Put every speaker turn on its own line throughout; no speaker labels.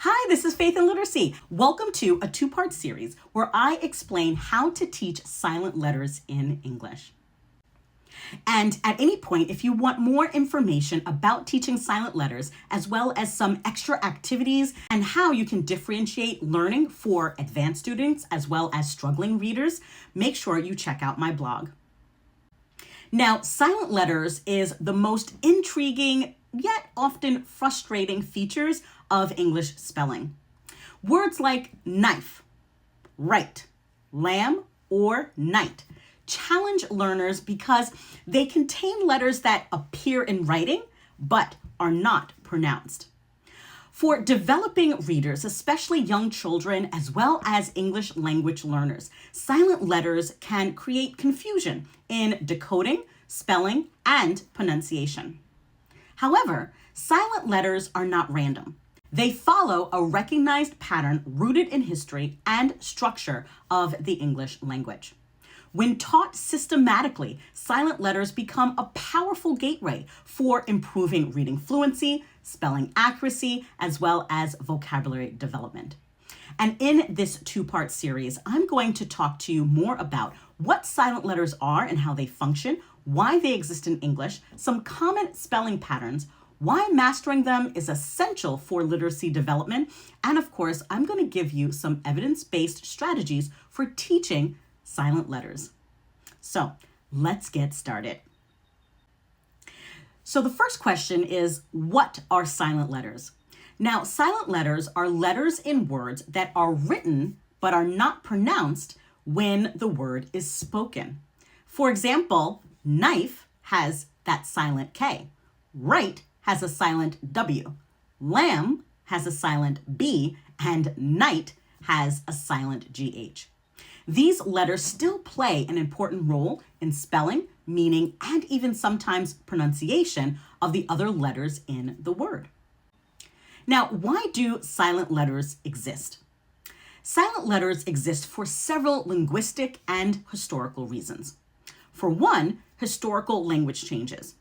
Hi, this is Faith and Literacy. Welcome to a two-part series where I explain how to teach silent letters in English. And at any point, if you want more information about teaching silent letters, as well as some extra activities and how you can differentiate learning for advanced students as well as struggling readers, make sure you check out my blog. Now, silent letters is the most intriguing yet often frustrating features of English spelling. Words like knife, right, lamb, or night challenge learners because they contain letters that appear in writing but are not pronounced. For developing readers, especially young children, as well as English language learners, silent letters can create confusion in decoding, spelling, and pronunciation. However, silent letters are not random. They follow a recognized pattern rooted in history and structure of the English language. When taught systematically, silent letters become a powerful gateway for improving reading fluency, spelling accuracy, as well as vocabulary development. And in this two-part series, I'm going to talk to you more about what silent letters are and how they function, why they exist in English, some common spelling patterns, why mastering them is essential for literacy development, and of course, I'm going to give you some evidence-based strategies for teaching silent letters. So let's get started. So the first question is, what are silent letters? Now, silent letters are letters in words that are written but are not pronounced when the word is spoken. For example, knife has that silent K. Right has a silent W. Lamb has a silent B, and night has a silent GH. These letters still play an important role in spelling, meaning, and even sometimes pronunciation of the other letters in the word. Now, why do silent letters exist? Silent letters exist for several linguistic and historical reasons. For one, historical language changes.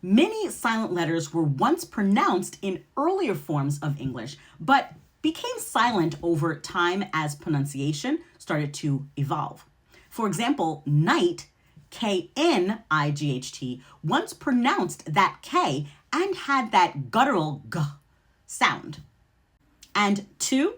Many silent letters were once pronounced in earlier forms of English, but became silent over time as pronunciation started to evolve. For example, night, K-N-I-G-H-T, once pronounced that K and had that guttural G sound. And two,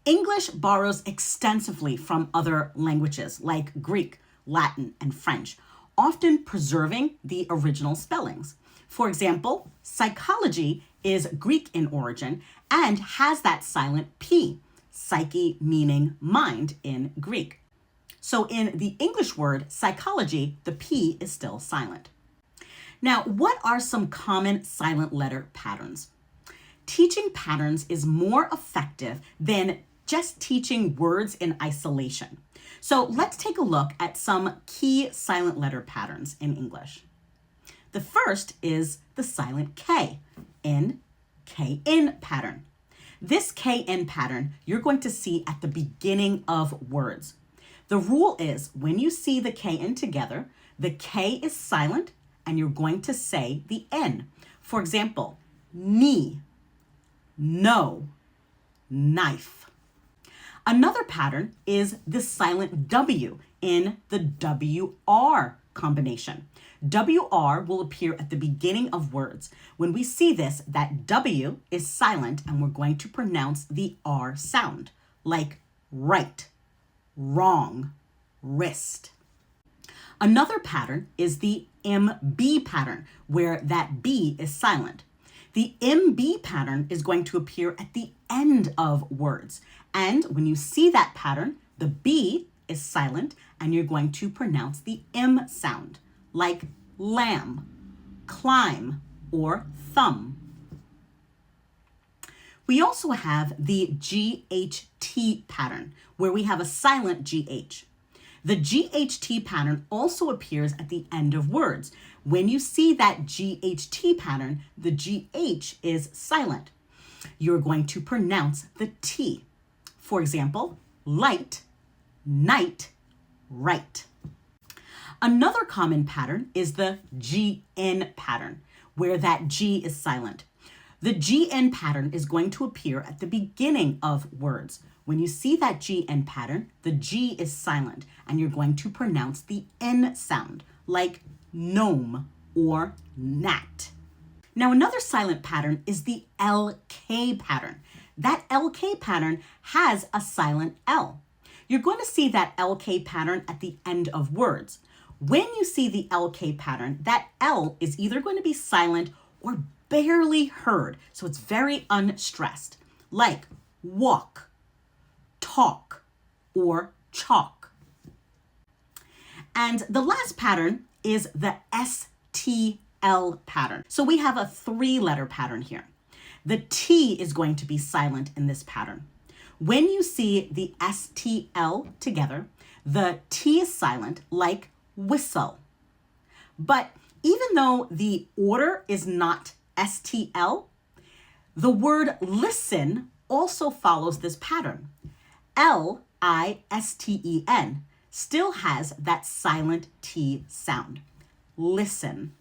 English borrows extensively from other languages like Greek, Latin, and French, often preserving the original spellings. For example, psychology is Greek in origin and has that silent P, psyche meaning mind in Greek. So in the English word psychology, the P is still silent. Now, what are some common silent letter patterns? Teaching patterns is more effective than just teaching words in isolation. So let's take a look at some key silent letter patterns in English. The first is the silent K in K-in pattern. This K-in pattern you're going to see at the beginning of words. The rule is when you see the K-in together, the K is silent and you're going to say the N. For example, knee, no, knife. Another pattern is the silent W in the WR combination. WR will appear at the beginning of words. When we see this, that W is silent and we're going to pronounce the R sound, like right, wrong, wrist. Another pattern is the MB pattern, where that B is silent. The MB pattern is going to appear at the end of words. And when you see that pattern, the B is silent and you're going to pronounce the M sound, like lamb, climb, or thumb. We also have the GHT pattern, where we have a silent GH. The GHT pattern also appears at the end of words. When you see that GHT pattern, the GH is silent. You're going to pronounce the T. For example, light, night, right. Another common pattern is the GN pattern, where that G is silent. The GN pattern is going to appear at the beginning of words. When you see that GN pattern, the G is silent and you're going to pronounce the N sound, like gnome or gnat. Now, another silent pattern is the LK pattern. That LK pattern has a silent L. You're going to see that LK pattern at the end of words. When you see the LK pattern, that L is either going to be silent or barely heard, so it's very unstressed, like walk, talk, or chalk. And the last pattern is the STL pattern. So we have a 3-letter pattern here. The T is going to be silent in this pattern. When you see the STL together, the T is silent, like whistle. But even though the order is not STL, the word listen also follows this pattern. LISTEN still has that silent T sound. Listen.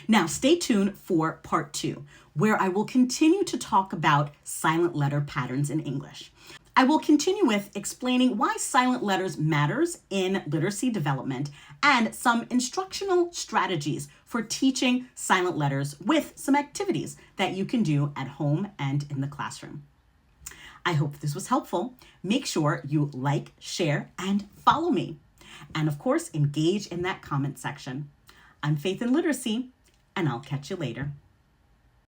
Now, stay tuned for part 2, where I will continue to talk about silent letter patterns in English. I will continue with explaining why silent letters matters in literacy development and some instructional strategies for teaching silent letters with some activities that you can do at home and in the classroom. I hope this was helpful. Make sure you like, share, and follow me. And of course, engage in that comment section. I'm Faith in Literacy, and I'll catch you later.